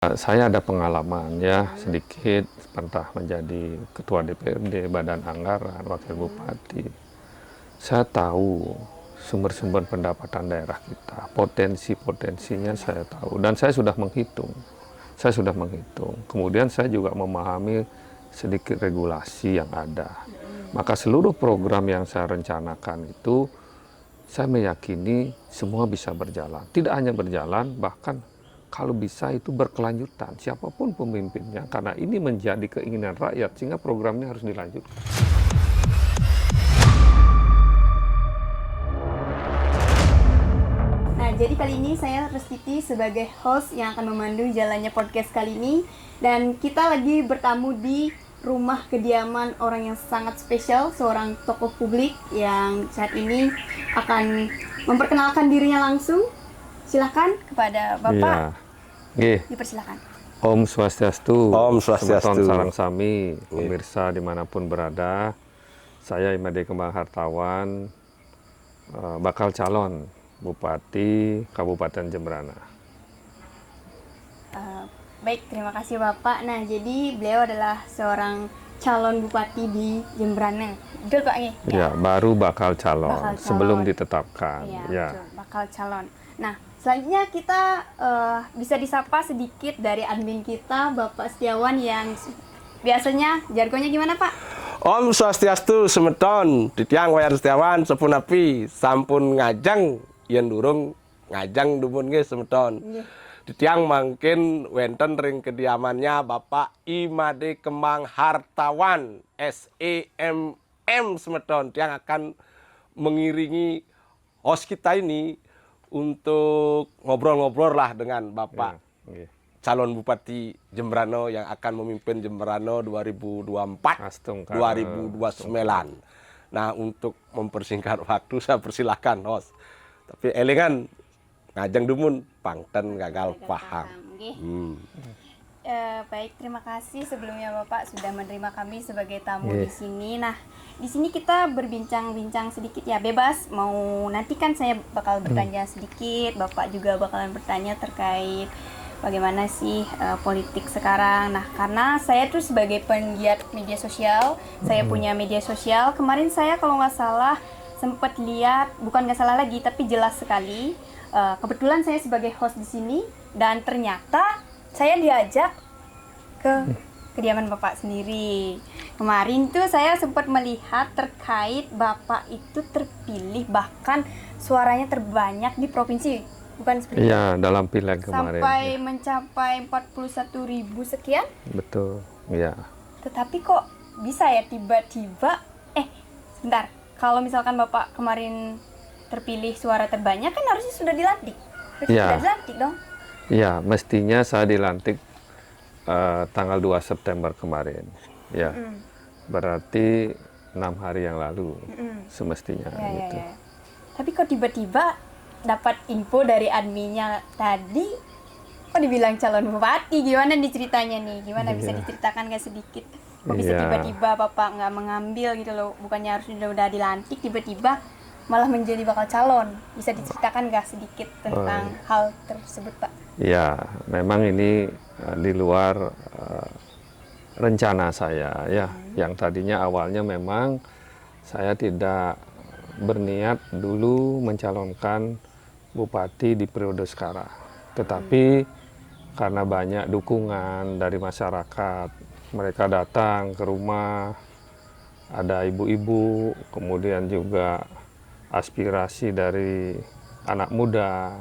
Saya ada pengalaman ya sedikit pernah menjadi ketua DPRD, Badan Anggaran, Wakil Bupati. Saya tahu sumber-sumber pendapatan daerah kita, potensi-potensinya saya tahu dan saya sudah menghitung. Kemudian saya juga memahami sedikit regulasi yang ada. Maka seluruh program yang saya rencanakan itu saya meyakini semua bisa berjalan. Tidak hanya berjalan, bahkan kalau bisa itu berkelanjutan, siapapun pemimpinnya, karena ini menjadi keinginan rakyat, sehingga programnya harus dilanjutkan. Nah, jadi kali ini saya Restiti sebagai host yang akan memandu jalannya podcast kali ini. Dan kita lagi bertamu di rumah kediaman orang yang sangat spesial, seorang tokoh publik yang saat ini akan memperkenalkan dirinya langsung. Silakan kepada Bapak. Ya. Dipersilakan. Om Swastiastu. Om Swastiastu. Semeton sarang sami, pemirsa dimanapun berada. Saya Imade Kembang Hartawan, bakal calon Bupati Kabupaten Jembrana. Baik, terima kasih Bapak. Nah, jadi beliau adalah seorang calon bupati di Jembrana. Betul Pak? Ya, baru bakal calon, sebelum ditetapkan. Ya. Betul, bakal calon. Nah, selanjutnya kita bisa disapa sedikit dari admin kita, Bapak Setiawan, yang biasanya jargonnya gimana Pak? Om Swastiastu semeton, titiang wayan Setiawan, sepunapi, sampun ngajang, yen durung ngajang dumun nge semeton. Titiang mangkin wenten ring kediamannya Bapak Imade Kembang Hartawan, SEMM semeton, yang akan mengiringi host kita ini untuk ngobrol-ngobrol lah dengan Bapak calon Bupati Jembrana yang akan memimpin Jembrana 2024-2029. Nah, untuk mempersingkat waktu saya persilahkan host. Tapi elingan ngajeng dumun pangten gagal paham. Baik, terima kasih sebelumnya Bapak sudah menerima kami sebagai tamu di sini. Nah, di sini kita berbincang-bincang sedikit ya, bebas. Mau nanti kan saya bakal bertanya sedikit, Bapak juga bakalan bertanya terkait bagaimana sih politik sekarang. Nah, karena saya tuh sebagai penggiat media sosial, saya punya media sosial. Kemarin saya kalau nggak salah sempat lihat, bukan nggak salah lagi, tapi jelas sekali. Kebetulan saya sebagai host di sini dan ternyata saya diajak ke kediaman Bapak sendiri. Kemarin tuh saya sempat melihat terkait Bapak itu terpilih bahkan suaranya terbanyak di provinsi, bukan seperti itu? Iya, dalam pileg kemarin. Sampai mencapai 41.000 sekian? Betul, iya. Tetapi kok bisa ya tiba-tiba, sebentar, kalau misalkan Bapak kemarin terpilih suara terbanyak kan harusnya sudah dilantik. Sudah dilantik dong. Iya, mestinya saya dilantik tanggal 2 September kemarin. Ya, berarti 6 hari yang lalu semestinya. Gitu. Ya. Tapi kok tiba-tiba dapat info dari adminnya tadi, kok dibilang calon bupati? Gimana nih ceritanya nih? Gimana bisa diceritakan nggak sedikit? Kok bisa tiba-tiba Bapak nggak mengambil gitu loh? Bukannya harus udah dilantik, tiba-tiba malah menjadi bakal calon. Bisa diceritakan nggak sedikit tentang hal tersebut, Pak? Ya, memang ini di luar rencana saya ya. Yang tadinya awalnya memang saya tidak berniat dulu mencalonkan bupati di periode sekarang. Tetapi karena banyak dukungan dari masyarakat, mereka datang ke rumah, ada ibu-ibu, kemudian juga aspirasi dari anak muda,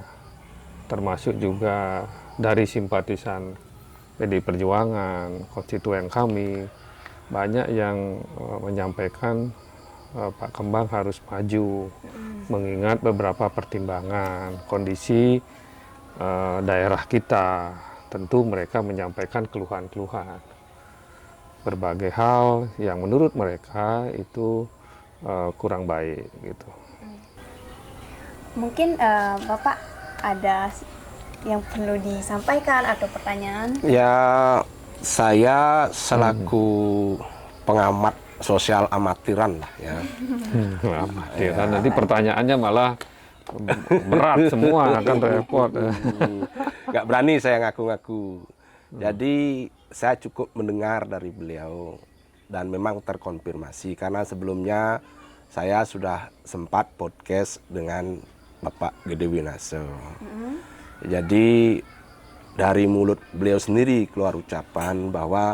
termasuk juga dari simpatisan PDI Perjuangan, konstituen kami, banyak yang menyampaikan Pak Kembang harus maju, mengingat beberapa pertimbangan kondisi daerah kita. Tentu mereka menyampaikan keluhan-keluhan, berbagai hal yang menurut mereka itu kurang baik gitu. Mungkin Bapak ada yang perlu disampaikan atau pertanyaan? Ya, saya selaku pengamat sosial amatiran lah ya. Amatiran, nanti pertanyaannya malah berat semua, akan repot. Nggak berani saya ngaku-ngaku. Jadi saya cukup mendengar dari beliau dan memang terkonfirmasi karena sebelumnya saya sudah sempat podcast dengan Bapak Gede Winaso. Jadi dari mulut beliau sendiri keluar ucapan bahwa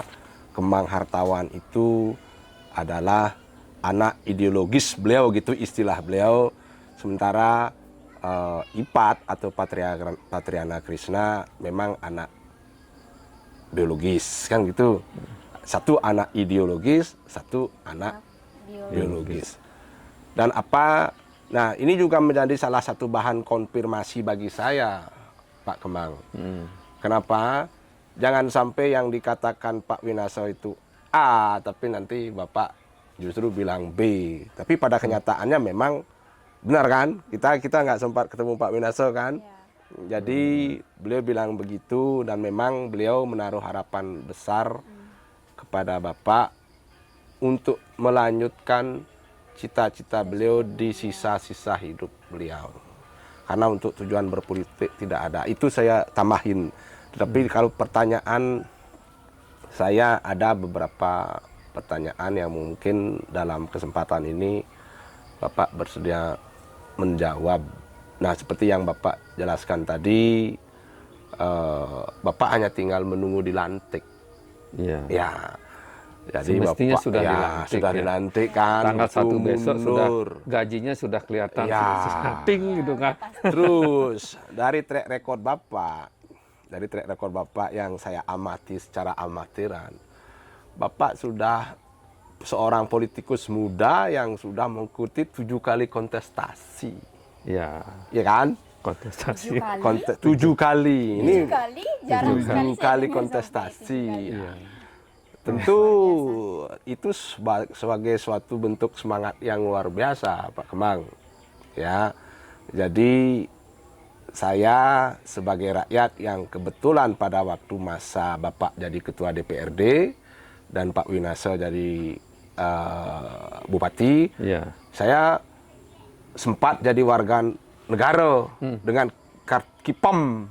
Kemang Hartawan itu adalah anak ideologis beliau, gitu istilah beliau. Sementara Ipat atau Patriana Krishna memang anak biologis, kan gitu. Satu anak ideologis, satu anak biologis. Dan nah ini juga menjadi salah satu bahan konfirmasi bagi saya, Pak Kemang. Kenapa? Jangan sampai yang dikatakan Pak Winaso itu A, tapi nanti Bapak justru bilang B. Tapi pada kenyataannya memang benar kan? Kita nggak sempat ketemu Pak Winaso kan? Ya. Jadi beliau bilang begitu dan memang beliau menaruh harapan besar kepada Bapak untuk melanjutkan cita-cita beliau di sisa-sisa hidup beliau. Karena untuk tujuan berpolitik tidak ada. Itu saya tambahin. Tapi kalau pertanyaan saya, ada beberapa pertanyaan yang mungkin dalam kesempatan ini Bapak bersedia menjawab. Nah, seperti yang Bapak jelaskan tadi, Bapak hanya tinggal menunggu dilantik. Iya. Ya. Jadi semestinya Bapak sudah dilantik. Sudah dilantik kan. Tanggal 1 besok sudah mundur. gajinya sudah kelihatan Ya. sudah ting gitu kan. Terus dari track record Bapak yang saya amati secara amatiran, Bapak sudah seorang politikus muda yang sudah mengikuti 7 kali kontestasi. Ya. Ya kan? Kontestasi. 7 kali. Ini 7 kali, jarang sekali 7 saya kali dengar kontestasi. sampai 7 kali. Iya. Tentu itu sebagai suatu bentuk semangat yang luar biasa, Pak Kemang. Ya. Jadi saya sebagai rakyat yang kebetulan pada waktu masa Bapak jadi ketua DPRD dan Pak Winaso jadi bupati, Iya. saya sempat jadi warga negara dengan KIPM,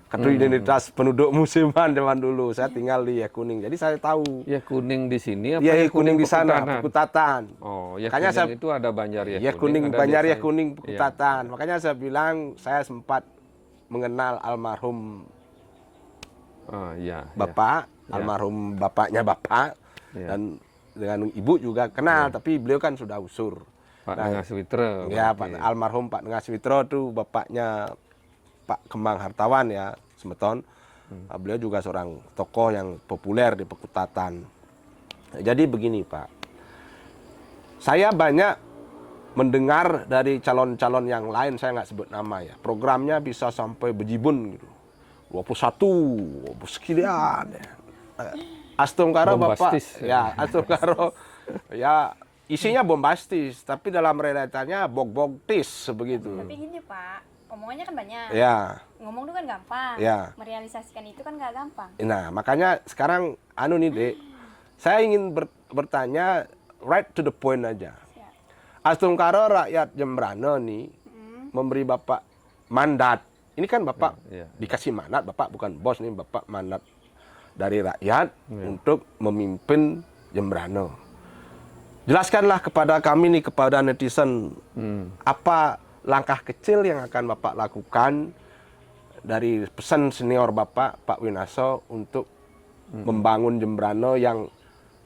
kartu identitas penduduk musiman zaman dulu. Saya tinggal di Yakuning, jadi saya tahu. Ya kuning di sini apa Ya ya Kuning di sana, Pekutanan? Pekutatan. Oh, ya Makanya kuning saya- itu ada Banjar ya Ya Kuning, ada Banjar ya desa- Kuning, Iya. Pekutatan. Makanya saya bilang saya sempat mengenal almarhum Oh, iya. Bapak, Ya. almarhum bapaknya Bapak, Ya. dan dengan Ibu juga kenal, tapi beliau kan sudah usur. Pak Nah, Nengah Switra. Ya, berarti. Pak almarhum Pak Nengah Switro tuh bapaknya Pak Kemang Hartawan ya, Semeton. Beliau juga seorang tokoh yang populer di Pekutatan. Jadi begini Pak, saya banyak mendengar dari calon-calon yang lain, saya nggak sebut nama ya, programnya bisa sampai bejibun gitu, 21, sekian ya. Astungkaro Bapak, Bombastis. ya Astungkaro ya isinya bombastis, tapi dalam realitannya bog-bogtis begitu. Tapi gini Pak, omongannya kan banyak. Ya, Ngomong itu kan gampang. Ya. Merealisasikan itu kan nggak gampang. nah makanya sekarang nih Dek, saya ingin bertanya right to the point aja. Siap. Astungkaro rakyat Jembrana nih memberi Bapak mandat. Ini kan Bapak Ya, ya. dikasih mandat, Bapak bukan bos nih, Bapak mandat dari rakyat untuk memimpin Jembrana. Jelaskanlah kepada kami nih, kepada netizen, apa langkah kecil yang akan Bapak lakukan dari pesan senior Bapak, Pak Winaso, untuk membangun Jembrana yang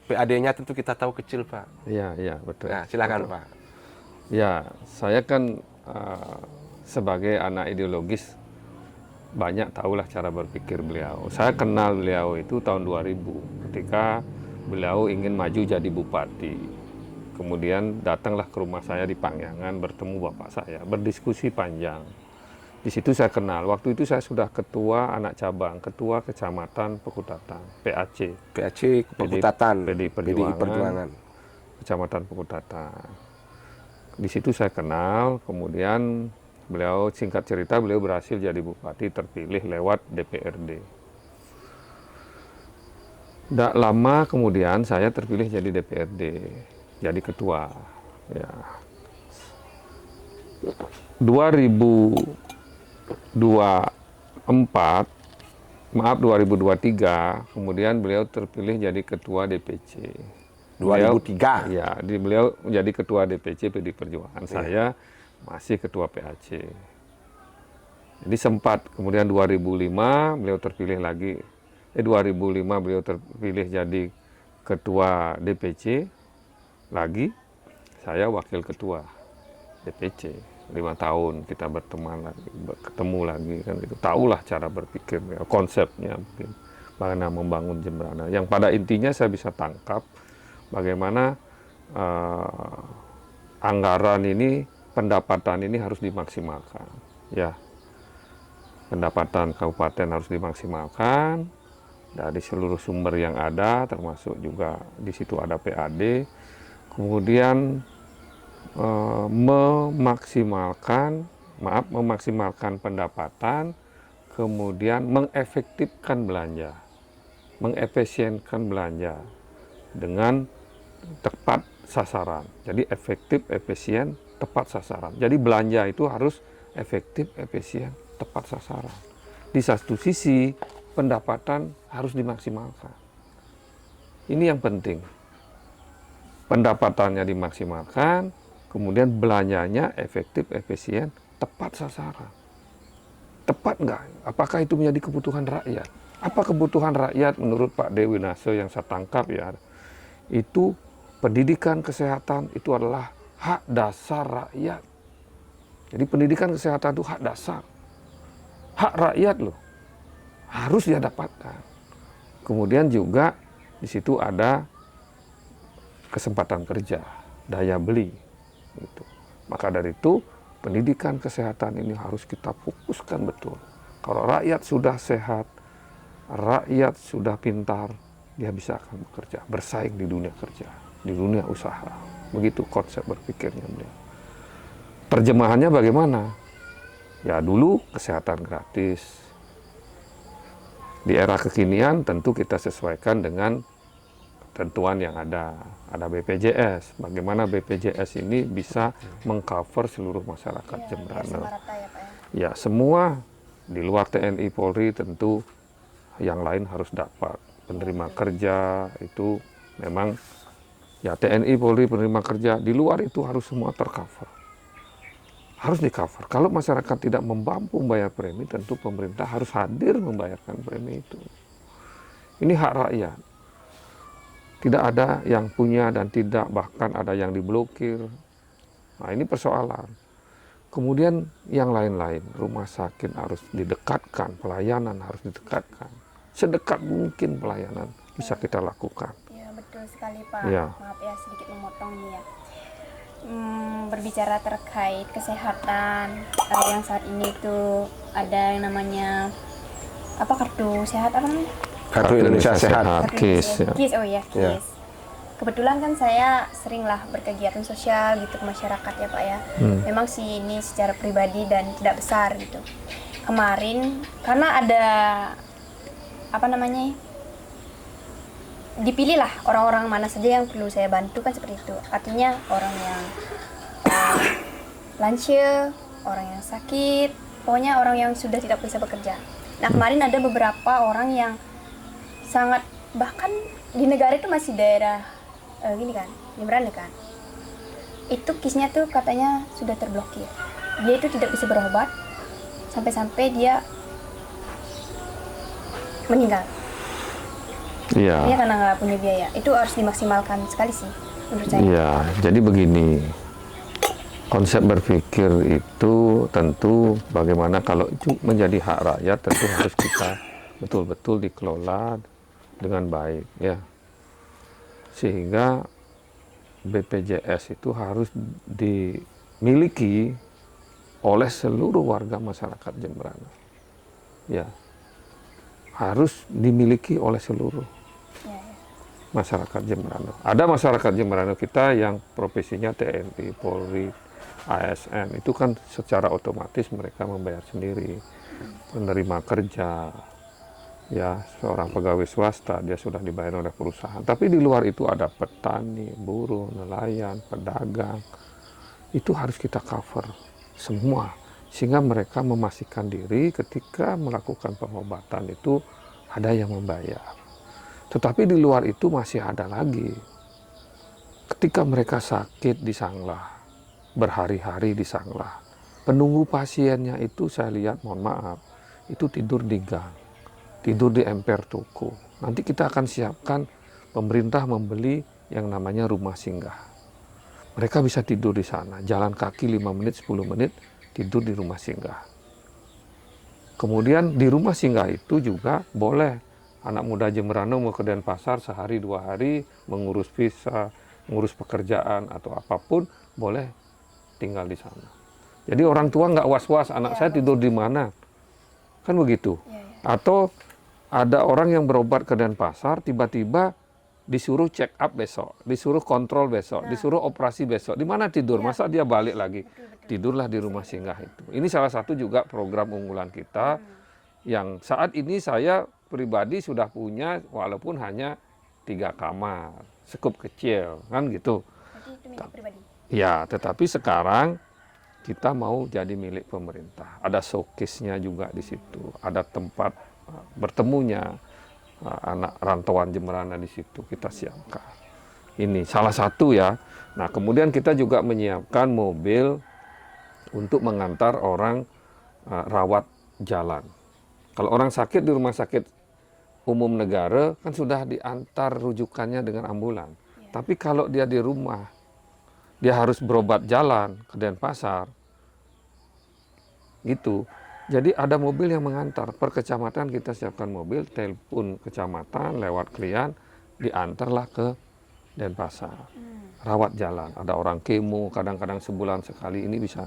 PAD-nya tentu kita tahu kecil, Pak. Iya, iya, betul. Nah, silakan Pak. Ya, saya kan sebagai anak ideologis banyak tahulah cara berpikir beliau. Saya kenal beliau itu tahun 2000 ketika beliau ingin maju jadi bupati. Kemudian datanglah ke rumah saya di Pangyangan, bertemu bapak saya, berdiskusi panjang. Di situ saya kenal. Waktu itu saya sudah ketua anak cabang, ketua kecamatan Pekutatan, PAC. PAC Pekutatan, PDI Perjuangan. Kecamatan Pekutatan. Di situ saya kenal, kemudian beliau, singkat cerita, beliau berhasil jadi bupati, terpilih lewat DPRD. Tidak lama kemudian saya terpilih jadi DPRD, jadi ketua. Ya. 2024 maaf 2023, kemudian beliau terpilih jadi ketua DPC. 2003. Ya, beliau menjadi ketua DPC PD Perjuangan. Saya masih ketua PAC. Jadi sempat, kemudian 2005 beliau terpilih lagi. 2005 beliau terpilih jadi ketua DPC lagi. Saya wakil ketua DPC. 5 tahun kita berteman lagi, ketemu lagi kan gitu. Tahulah cara berpikir, ya, konsepnya mungkin bagaimana membangun Jemberana. Yang pada intinya saya bisa tangkap bagaimana anggaran ini, pendapatan ini harus dimaksimalkan. Ya, pendapatan kabupaten harus dimaksimalkan dari seluruh sumber yang ada, termasuk juga di situ ada PAD. Kemudian memaksimalkan pendapatan, kemudian mengefektifkan belanja, mengefisienkan belanja dengan tepat sasaran. Jadi efektif, efisien, tepat sasaran. Jadi belanja itu harus efektif, efisien, tepat sasaran. Di satu sisi pendapatan harus dimaksimalkan. Ini yang penting. Pendapatannya dimaksimalkan, kemudian belanjanya efektif, efisien, tepat sasaran. Tepat nggak? Apakah itu menjadi kebutuhan rakyat? Apa kebutuhan rakyat menurut Pak Dewi Naso yang saya tangkap ya? Itu pendidikan kesehatan itu adalah hak dasar rakyat. Jadi pendidikan kesehatan itu hak dasar. Hak rakyat loh. Harus dia dapatkan. Kemudian juga di situ ada kesempatan kerja, daya beli. Gitu. Maka dari itu pendidikan kesehatan ini harus kita fokuskan betul. Kalau rakyat sudah sehat, rakyat sudah pintar, dia bisa akan bekerja, bersaing di dunia kerja, di dunia usaha. Begitu konsep berpikirnya beliau. Terjemahannya bagaimana? Ya dulu kesehatan gratis. Di era kekinian tentu kita sesuaikan dengan ketentuan yang ada. Ada BPJS. Bagaimana BPJS ini bisa mengcover seluruh masyarakat Jemberana. Ya semua di luar TNI Polri tentu yang lain harus dapat. Penerima kerja itu memang ya TNI Polri penerima kerja di luar itu harus semua tercover. Harus di cover. Kalau masyarakat tidak mampu membayar premi, tentu pemerintah harus hadir membayarkan premi itu. Ini hak rakyat. Tidak ada yang punya dan tidak, bahkan ada yang diblokir. Nah ini persoalan. Kemudian yang lain-lain, rumah sakit harus didekatkan, pelayanan harus didekatkan. Sedekat mungkin pelayanan bisa kita lakukan. Ya betul sekali Pak. Ya. Maaf ya sedikit memotong nih ya. Berbicara terkait kesehatan yang saat ini tuh ada yang namanya apa kartu sehat apa namanya? Kartu Indonesia Sehat. KIS. Ya. KIS, oh ya KIS. Ya. Kebetulan kan saya seringlah berkegiatan sosial gitu ke masyarakat ya Pak ya. Memang sih ini secara pribadi dan tidak besar gitu. Kemarin karena ada apa namanya? Dipilihlah orang-orang mana saja yang perlu saya bantu kan seperti itu. Artinya orang yang lansia, orang yang sakit, pokoknya orang yang sudah tidak bisa bekerja. Nah kemarin ada beberapa orang yang sangat bahkan di negara itu masih daerah gini kan, Jemberana kan. Itu KIS-nya tuh katanya sudah terblokir. Dia itu tidak bisa berobat sampai-sampai dia meninggal. Iya. Dia karena nggak punya biaya. Itu harus dimaksimalkan sekali sih menurut saya. Iya, jadi begini. Konsep berpikir itu tentu bagaimana kalau itu menjadi hak rakyat tentu harus kita betul-betul dikelola dengan baik ya. Sehingga BPJS itu harus dimiliki oleh seluruh warga masyarakat Jemberana. Ya. Harus dimiliki oleh seluruh masyarakat Jemberana. Ada masyarakat Jemberana kita yang profesinya TNI, Polri, ASN, itu kan secara otomatis mereka membayar sendiri. Penerima kerja, ya seorang pegawai swasta, dia sudah dibayar oleh perusahaan. Tapi di luar itu ada petani, buruh, nelayan, pedagang. Itu harus kita cover semua. Sehingga mereka memastikan diri ketika melakukan pengobatan itu ada yang membayar. Tetapi di luar itu masih ada lagi. Ketika mereka sakit di Sanglah, berhari-hari di Sanglah, penunggu pasiennya itu saya lihat, mohon maaf, itu tidur di gang, tidur di emper toko. Nanti kita akan siapkan, pemerintah membeli yang namanya rumah singgah. Mereka bisa tidur di sana, jalan kaki 5 menit, 10 menit, tidur di rumah singgah. Kemudian di rumah singgah itu juga boleh anak muda Jemberana mau ke Denpasar sehari 2 hari, mengurus visa, mengurus pekerjaan atau apapun, boleh tinggal di sana. Jadi orang tua nggak was-was, anak saya tidur di mana, kan begitu. Atau ada orang yang berobat ke Denpasar, tiba-tiba disuruh check up besok, disuruh kontrol besok, disuruh operasi besok. Di mana tidur? Masa dia balik lagi? Tidurlah di rumah singgah itu. Ini salah satu juga program unggulan kita yang saat ini saya pribadi sudah punya, walaupun hanya 3 kamar, cukup kecil, kan gitu. Berarti itu milik pribadi. Ya, tetapi sekarang kita mau jadi milik pemerintah. Ada showcase-nya juga di situ, ada tempat bertemunya anak rantauan Jemberana di situ kita siapkan. Ini salah satu ya. Nah, kemudian kita juga menyiapkan mobil untuk mengantar orang rawat jalan. Kalau orang sakit di rumah sakit umum negara kan sudah diantar rujukannya dengan ambulan. Tapi kalau dia di rumah, dia harus berobat jalan ke Denpasar, gitu. Jadi ada mobil yang mengantar. Per kecamatan kita siapkan mobil, telepon kecamatan lewat klien, diantarlah ke Denpasar. Rawat jalan. Ada orang kemo, kadang-kadang sebulan sekali ini bisa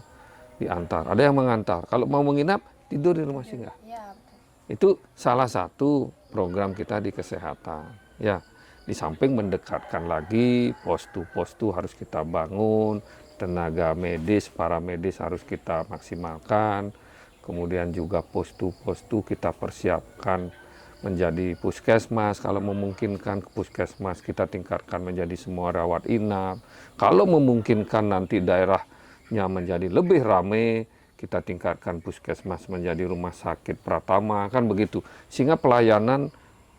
diantar. Ada yang mengantar. Kalau mau menginap, tidur di rumah singgah. Ya, betul. Itu salah satu program kita di kesehatan. Ya, di samping mendekatkan lagi postu-postu harus kita bangun, tenaga medis, para medis harus kita maksimalkan. Kemudian juga postu-postu kita persiapkan menjadi puskesmas. Kalau memungkinkan ke puskesmas kita tingkatkan menjadi semua rawat inap. Kalau memungkinkan nanti daerahnya menjadi lebih ramai, kita tingkatkan puskesmas menjadi rumah sakit pratama, kan begitu. Sehingga pelayanan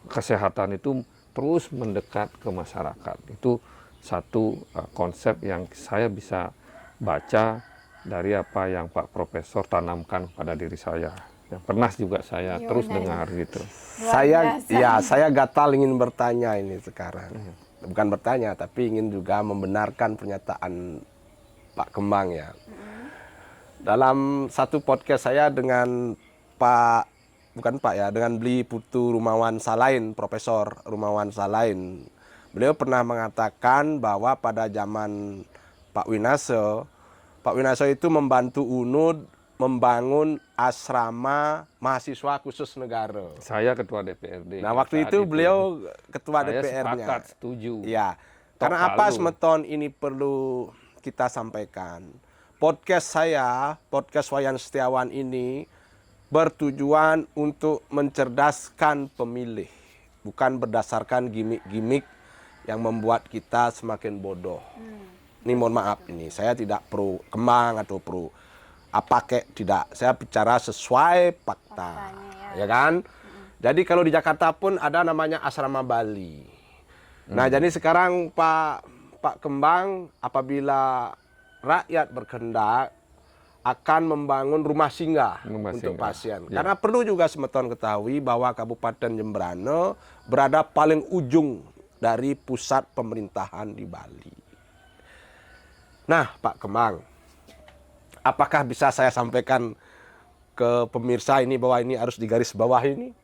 kesehatan itu terus mendekat ke masyarakat. Itu satu konsep yang saya bisa baca dari apa yang Pak Profesor tanamkan pada diri saya. Yang pernah juga saya terus dengar gitu. Saya gatal ingin bertanya ini sekarang. Bukan bertanya, tapi ingin juga membenarkan pernyataan Pak Kembang ya. Dalam satu podcast saya dengan dengan Beli Putu Rumawan Salain, Profesor Rumawan Salain. Beliau pernah mengatakan bahwa pada zaman Pak Winaso itu membantu UNUD membangun asrama mahasiswa khusus negara. Saya ketua DPRD. Nah, waktu itu beliau ketua DPR-nya. Saya sepakat, setuju. Ya. Karena apa semeton ini perlu kita sampaikan. Podcast Wayan Setiawan ini bertujuan untuk mencerdaskan pemilih, bukan berdasarkan gimmick-gimmick yang membuat kita semakin bodoh. Ini mohon maaf ini, saya tidak pro Kembang atau pro apa kek, tidak. Saya bicara sesuai fakta, ya kan? Jadi kalau di Jakarta pun ada namanya asrama Bali. Nah, jadi sekarang Pak Kembang apabila rakyat berkehendak akan membangun rumah singgah untuk pasien. Ya. Karena perlu juga semeton ketahui bahwa Kabupaten Jemberana berada paling ujung dari pusat pemerintahan di Bali. Nah, Pak Kembang, apakah bisa saya sampaikan ke pemirsa ini bahwa ini harus digaris bawah ini?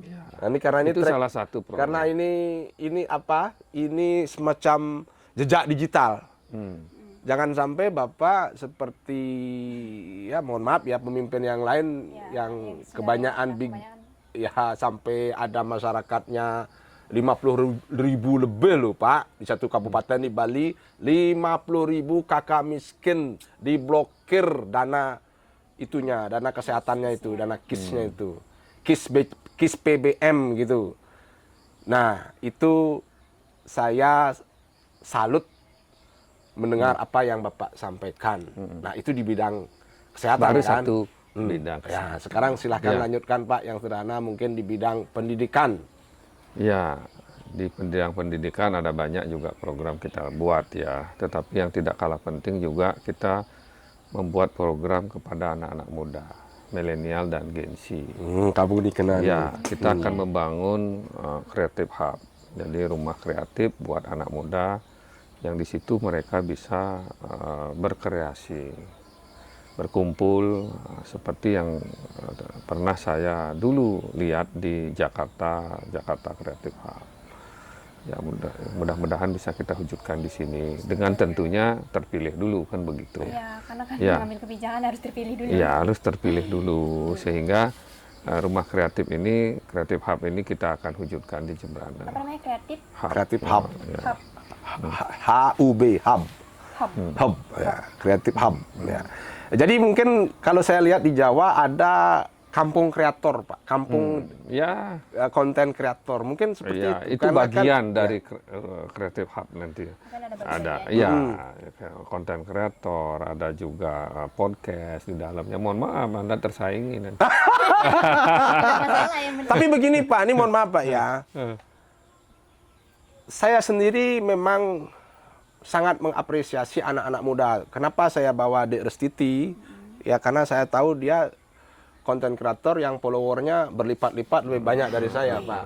Ya. Nah, ini karena ini itu salah satu program. Karena ini apa? Ini semacam jejak digital. Jangan sampai Bapak seperti, ya mohon maaf ya, pemimpin yang lain yang kebanyakan ya sampai ada masyarakatnya 50.000 lebih loh Pak. Di satu kabupaten di Bali, 50.000 kakak miskin diblokir dana itunya, dana kesehatannya itu, dana KIS-nya itu. KIS PBM gitu. Nah, itu saya salut mendengar apa yang Bapak sampaikan. Nah, itu di bidang kesehatan. Baru kan? satu bidang. Ya, sekarang silahkan Ya. lanjutkan Pak yang sederhana mungkin di bidang pendidikan. Ya, di bidang pendidikan ada banyak juga program kita buat ya. Tetapi yang tidak kalah penting juga kita membuat program kepada anak-anak muda, milenial dan Gen Z. Kamu dikenal. Ya, kita akan membangun Creative Hub. Jadi rumah kreatif buat anak muda yang di situ mereka bisa berkreasi, berkumpul seperti yang pernah saya dulu lihat di Jakarta Creative Hub. Ya, mudah-mudahan bisa kita wujudkan di sini dengan tentunya terpilih dulu kan begitu. Ya, karena kan Ya. mengambil kebijakan harus terpilih dulu. Ya, harus terpilih dulu sehingga rumah kreatif ini, Creative Hub ini kita akan wujudkan di Jembrana. Apa namanya, kreatif Creative Hub. hub. HUB, Hub. Hub. Hub, ya, Creative Hub. Ya. Jadi mungkin kalau saya lihat di Jawa ada kampung kreator, Pak. Kampung Ya, konten kreator. Mungkin seperti ya, itu. itu Karena bagian kan, dari Creative Hub nanti. Akan ada Ada, bagian. ya, konten kreator, ada juga podcast di dalamnya. Mohon maaf, Anda tersaingi nanti. Ada masalah yang Tapi begini Pak, ini mohon maaf Pak ya. Saya sendiri memang sangat mengapresiasi anak-anak muda. Kenapa saya bawa Dek Restiti? Ya karena saya tahu dia konten kreator yang followernya berlipat-lipat lebih banyak dari saya, Pak.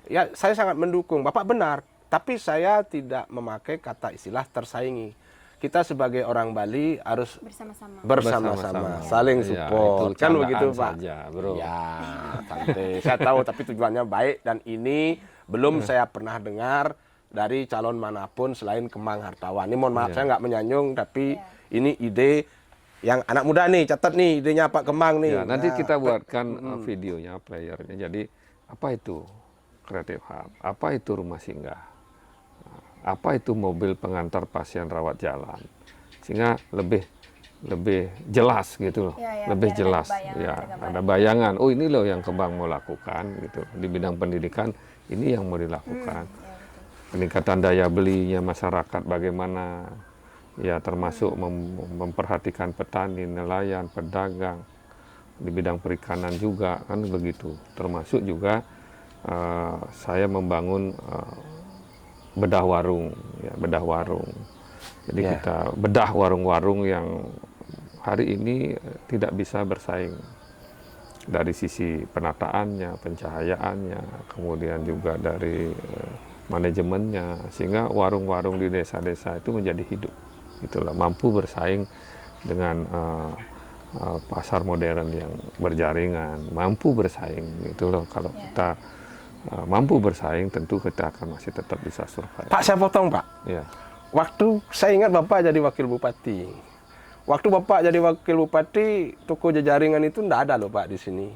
Ya, saya sangat mendukung. Bapak benar, tapi saya tidak memakai kata istilah tersaingi. Kita sebagai orang Bali harus bersama-sama. bersama-sama, saling Ya, support. itu Kan candaan begitu, Pak? saja, bro. Ya, santai. Saya tahu tapi tujuannya baik dan ini belum saya pernah dengar dari calon manapun selain Kemang Hartawan. Ini mohon maaf saya nggak menyanjung tapi ini ide yang anak muda nih, catat nih idenya Pak Kemang nih. Ya, nanti Nah, kita buatkan videonya, playernya. Jadi, apa itu Creative Hub? Apa itu rumah singgah? Apa itu mobil pengantar pasien rawat jalan? Sehingga lebih jelas gitu loh, Ya, lebih biar ada jelas. bayangan, Ya, ada gambaran. ada bayangan. Oh, ini loh yang Kemang mau lakukan gitu. Di bidang pendidikan ini yang mau dilakukan. Peningkatan daya belinya masyarakat bagaimana? Ya, termasuk memperhatikan petani, nelayan, pedagang, di bidang perikanan juga kan begitu. Termasuk juga saya membangun bedah warung, ya, bedah warung. Jadi Ya. kita bedah warung-warung yang hari ini tidak bisa bersaing dari sisi penataannya, pencahayaannya, kemudian juga dari manajemennya, sehingga warung-warung di desa-desa itu menjadi hidup. Itulah mampu bersaing dengan pasar modern yang berjaringan, mampu bersaing gitu loh. Kalau kita mampu bersaing, tentu kita akan masih tetap bisa survive. Pak saya potong Pak. Ya. Waktu saya ingat Bapak jadi wakil bupati. Waktu Bapak jadi wakil bupati, toko jajaringan itu enggak ada loh Pak di sini.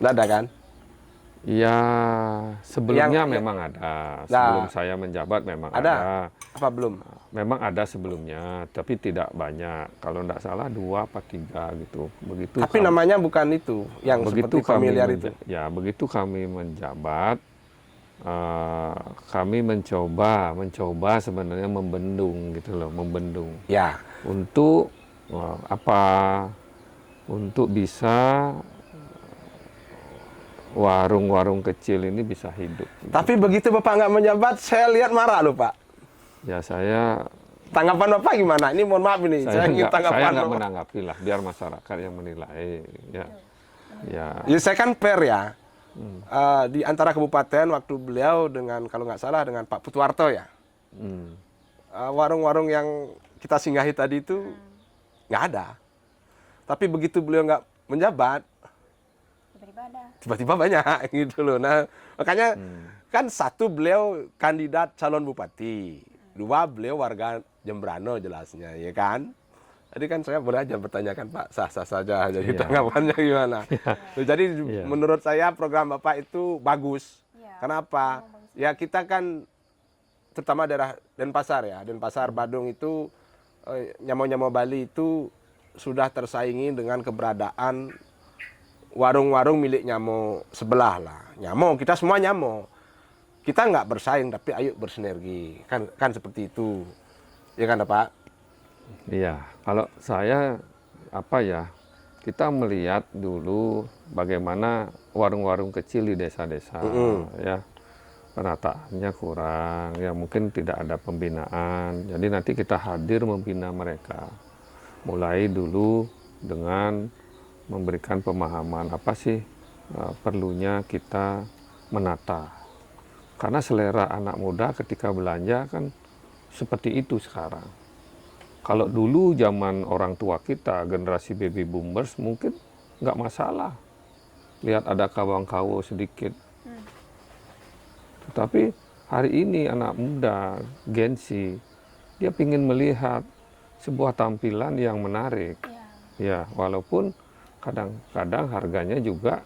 Enggak ada kan? Ya, sebelumnya Yang- memang ada. Sebelum saya menjabat memang ada. Apa belum? Memang ada sebelumnya, tapi tidak banyak. Kalau tidak salah 2 apa 3 gitu. Begitu. Tapi namanya bukan itu, yang seperti familiar itu. Ya, begitu kami menjabat, kami mencoba sebenarnya membendung gitu loh, membendung Ya, untuk apa? Untuk bisa warung-warung kecil ini bisa hidup. tapi begitu Bapak nggak menjabat, saya lihat marah loh Pak. Ya, saya Tanggapan Bapak gimana? Ini mohon maaf ini, saya ingin tanggapan nggak Bapak. menanggapi lah, biar masyarakat yang menilai. Ya, ya, Ya, saya kan fair ya. Di antara kabupaten waktu beliau dengan kalau nggak salah dengan Pak Putuarto ya. hmm. Warung-warung yang kita singgahi tadi itu nggak ada. Tapi begitu beliau nggak menjabat, Beribadah. tiba-tiba banyak gitu loh. Nah, makanya kan satu beliau kandidat calon bupati, 2 beliau warga Jembrano jelasnya, ya kan? Tadi kan saya boleh aja bertanyakan Pak, sah-sah saja. Jadi tanggapannya gimana? Jadi menurut saya program Bapak itu bagus. Iya. Kenapa? Ya kita kan terutama daerah Denpasar ya, Denpasar Badung itu Nyamo-Nyamo Bali itu sudah tersaingi dengan keberadaan warung-warung milik Nyamo sebelah lah. Nyamo, kita semua Nyamo. Kita nggak bersaing, tapi ayo bersinergi. Kan seperti itu. Ya kan Pak? Iya, kalau saya apa ya, kita melihat dulu bagaimana warung-warung kecil di desa-desa, ya penataannya kurang, ya mungkin tidak ada pembinaan. Jadi nanti kita hadir membina mereka, mulai dulu dengan memberikan pemahaman apa sih perlunya kita menata. Karena selera anak muda ketika belanja kan seperti itu sekarang. Kalau dulu zaman orang tua kita, generasi baby boomers, mungkin nggak masalah. Lihat ada kawang-kawo sedikit. Tetapi hari ini anak muda, Gen Z, dia ingin melihat sebuah tampilan yang menarik. Ya, walaupun kadang-kadang harganya juga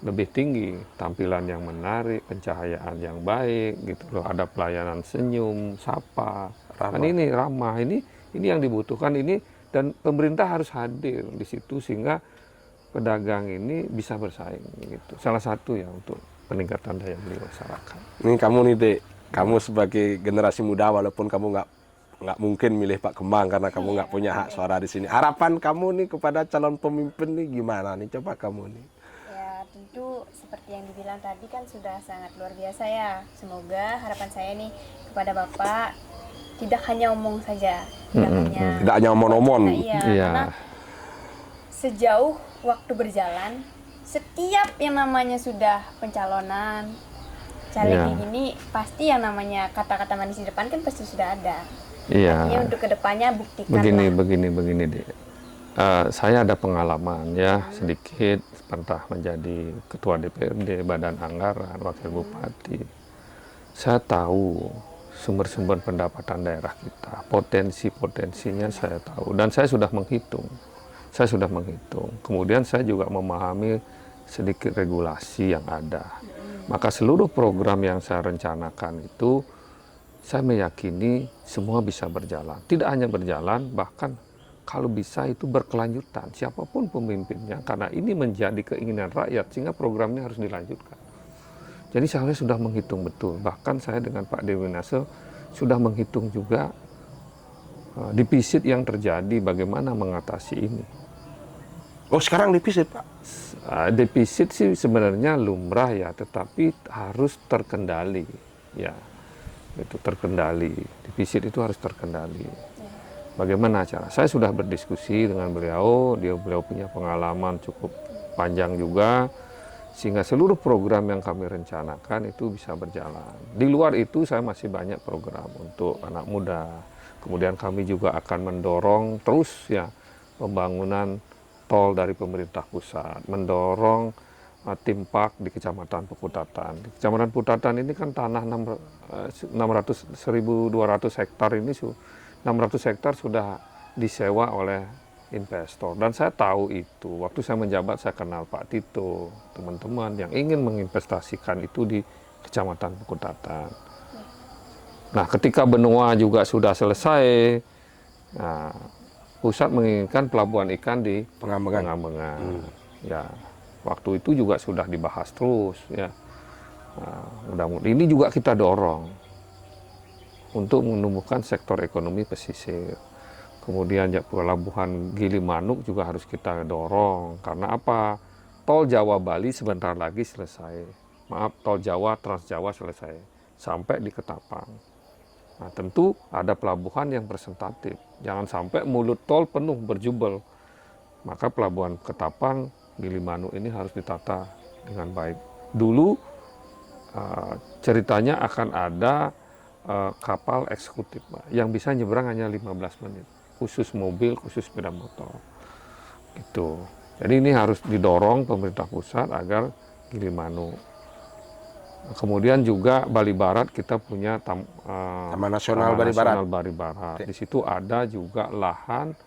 lebih tinggi, tampilan yang menarik, pencahayaan yang baik, gitu loh. Ada pelayanan senyum, sapa, kan ini ramah, ini yang dibutuhkan ini, dan pemerintah harus hadir di situ sehingga pedagang ini bisa bersaing, gitu. Salah satu ya untuk peningkatan daya beli masyarakat. Ini kamu nih Dek, kamu sebagai generasi muda walaupun kamu nggak mungkin milih Pak Kemang karena kamu nggak punya hak suara di sini. Harapan kamu nih kepada calon pemimpin nih gimana nih? Coba kamu nih. Tentu seperti yang dibilang tadi kan sudah sangat luar biasa ya. Semoga harapan saya nih kepada Bapak tidak hanya omong saja, tidak hanya omong-omong. Karena sejauh waktu berjalan, setiap yang namanya sudah pencalonan, caleg ini pasti yang namanya kata-kata manis di depan kan pasti sudah ada. Artinya untuk kedepannya buktikan. Begini deh. Saya ada pengalaman ya sedikit, pernah menjadi ketua DPRD, Badan Anggaran, Wakil Bupati. Saya tahu sumber-sumber pendapatan daerah kita, potensinya saya tahu, dan saya sudah menghitung. Kemudian saya juga memahami sedikit regulasi yang ada. Maka seluruh program yang saya rencanakan itu, saya meyakini semua bisa berjalan. Tidak hanya berjalan, bahkan kalau bisa itu berkelanjutan, siapapun pemimpinnya, karena ini menjadi keinginan rakyat, sehingga programnya harus dilanjutkan. Jadi saya sudah menghitung betul, bahkan saya dengan Pak Dewi Nase sudah menghitung juga defisit yang terjadi, bagaimana mengatasi ini. Oh sekarang defisit Pak? Defisit sih sebenarnya lumrah ya, tetapi harus terkendali. Ya, itu terkendali, defisit itu harus terkendali. Bagaimana cara? Saya sudah berdiskusi dengan beliau punya pengalaman cukup panjang juga, sehingga seluruh program yang kami rencanakan itu bisa berjalan. Di luar itu saya masih banyak program untuk anak muda. Kemudian kami juga akan mendorong terus ya pembangunan tol dari pemerintah pusat, mendorong tim park di Kecamatan Pekutatan. Di Kecamatan Pekutatan ini kan tanah 1.200 hektar ini 600 hektar sudah disewa oleh investor. Dan saya tahu itu. Waktu saya menjabat, saya kenal Pak Tito, teman-teman yang ingin menginvestasikan itu di Kecamatan Pekutatan. Nah, ketika benua juga sudah selesai, nah, pusat menginginkan pelabuhan ikan di Pengambengan. Ya, waktu itu juga sudah dibahas terus. Ya. Nah, mudah-mudahan ini juga kita dorong untuk menumbuhkan sektor ekonomi pesisir. Kemudian pelabuhan Gilimanuk juga harus kita dorong. Karena apa? Tol Jawa Bali sebentar lagi selesai. Tol Jawa, Trans Jawa selesai. Sampai di Ketapang. Nah, tentu ada pelabuhan yang presentatif. Jangan sampai mulut tol penuh berjubel. Maka pelabuhan Ketapang, Gilimanuk ini harus ditata dengan baik. Dulu ceritanya akan ada kapal eksekutif yang bisa nyebrang hanya 15 menit, khusus mobil, khusus sepeda motor gitu. Jadi ini harus didorong pemerintah pusat agar Gilimanuk. Kemudian juga Bali Barat kita punya Taman Nasional Bali Barat. Di situ ada juga lahan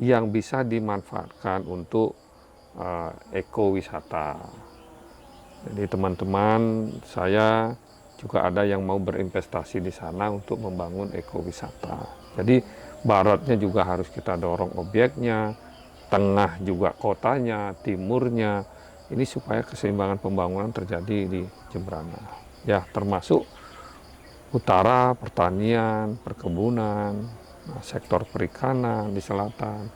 yang bisa dimanfaatkan untuk ekowisata. Jadi teman-teman saya juga ada yang mau berinvestasi di sana untuk membangun ekowisata. Jadi baratnya juga harus kita dorong objeknya, tengah juga kotanya, timurnya. Ini supaya keseimbangan pembangunan terjadi di Jembrana. Ya, termasuk utara, pertanian, perkebunan, sektor perikanan di selatan.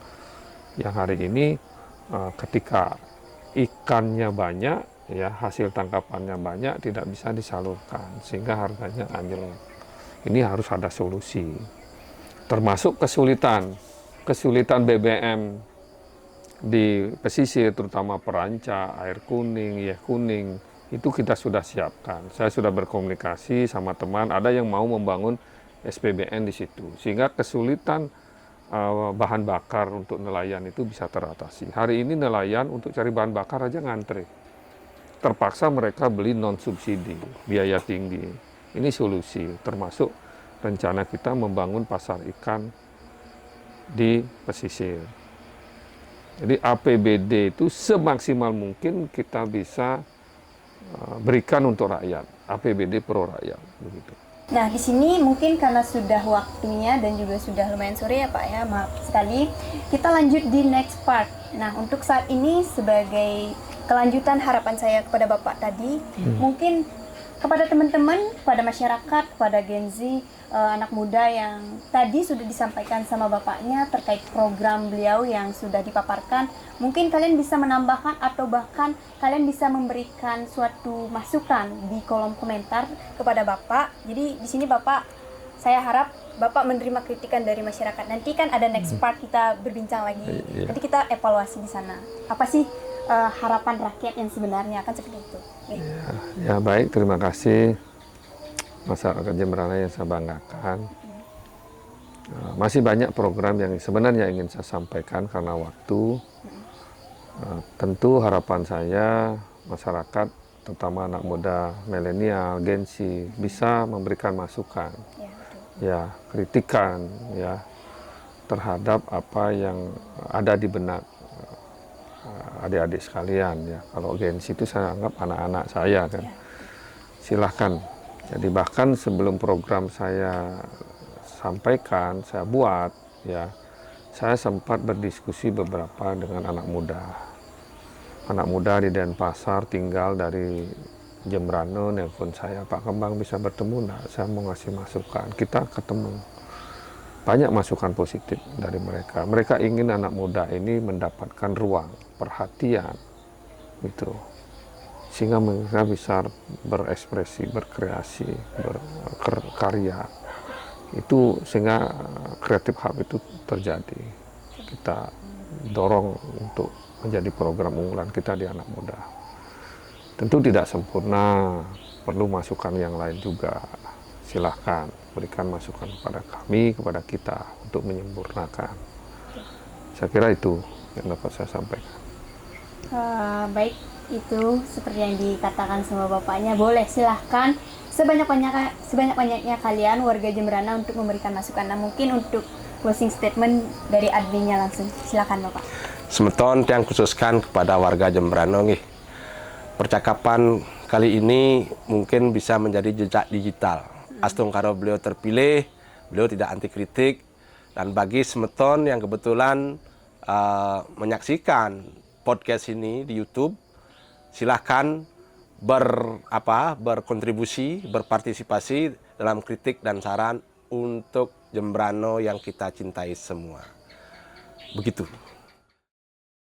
yang hari ini ketika ikannya banyak, ya hasil tangkapannya banyak, tidak bisa disalurkan sehingga harganya anjlok. Ini harus ada solusi. Termasuk kesulitan BBM di pesisir, terutama Peranca, Air Kuning, Yeh Kuning, itu kita sudah siapkan. Saya sudah berkomunikasi sama teman, ada yang mau membangun SPBN di situ, sehingga kesulitan bahan bakar untuk nelayan itu bisa teratasi. Hari ini nelayan untuk cari bahan bakar aja ngantri. Terpaksa mereka beli non subsidi, biaya tinggi. Ini solusi, termasuk rencana kita membangun pasar ikan di pesisir. Jadi APBD itu semaksimal mungkin kita bisa berikan untuk rakyat, APBD pro rakyat, begitu. Nah, di sini mungkin karena sudah waktunya dan juga sudah lumayan sore ya Pak ya, maaf sekali. Kita lanjut di next part. Nah, untuk saat ini sebagai kelanjutan harapan saya kepada Bapak tadi, mungkin kepada teman-teman, kepada masyarakat, kepada Gen Z, anak muda yang tadi sudah disampaikan sama Bapaknya terkait program beliau yang sudah dipaparkan, mungkin kalian bisa menambahkan atau bahkan kalian bisa memberikan suatu masukan di kolom komentar kepada Bapak. Jadi di sini Bapak, saya harap Bapak menerima kritikan dari masyarakat. Nanti kan ada next part kita berbincang lagi. Nanti kita evaluasi di sana. Apa sih harapan rakyat yang sebenarnya, kan seperti itu. Ya baik, terima kasih masyarakat Jemberana yang saya banggakan. Masih banyak program yang sebenarnya ingin saya sampaikan karena waktu. Tentu harapan saya masyarakat, terutama anak muda, milenial, Gen Z, bisa memberikan masukan, ya kritikan, ya terhadap apa yang ada di benak adik-adik sekalian, ya. Kalau Gen Z itu saya anggap anak-anak saya kan. Silahkan. Jadi bahkan sebelum program saya sampaikan, saya buat, ya, saya sempat berdiskusi beberapa dengan anak muda. Anak muda di Denpasar tinggal dari Jembrana, nelpon saya, Pak Kembang bisa bertemu enggak? Saya mau ngasih masukan. Kita ketemu. Banyak masukan positif dari mereka. Mereka ingin anak muda ini mendapatkan ruang, perhatian, gitu. Sehingga mereka bisa berekspresi, berkreasi, berkarya. Itu sehingga Creative Hub itu terjadi. Kita dorong untuk menjadi program unggulan kita di anak muda. Tentu tidak sempurna, perlu masukan yang lain juga. Silahkan berikan masukan kepada kami, kepada kita untuk menyempurnakan. Saya kira itu yang dapat saya sampaikan. Baik, itu seperti yang dikatakan sama Bapaknya. Boleh, silahkan sebanyak-banyaknya kalian warga Jemberana untuk memberikan masukan. Nah, mungkin untuk closing statement dari adminnya langsung. Silakan Bapak. Semeton yang khususkan kepada warga Jemberana nih. Percakapan kali ini mungkin bisa menjadi jejak digital. Astung karo beliau terpilih, beliau tidak anti kritik, dan bagi semeton yang kebetulan menyaksikan podcast ini di YouTube, silahkan berkontribusi, berpartisipasi dalam kritik dan saran untuk Jemberana yang kita cintai semua. Begitu.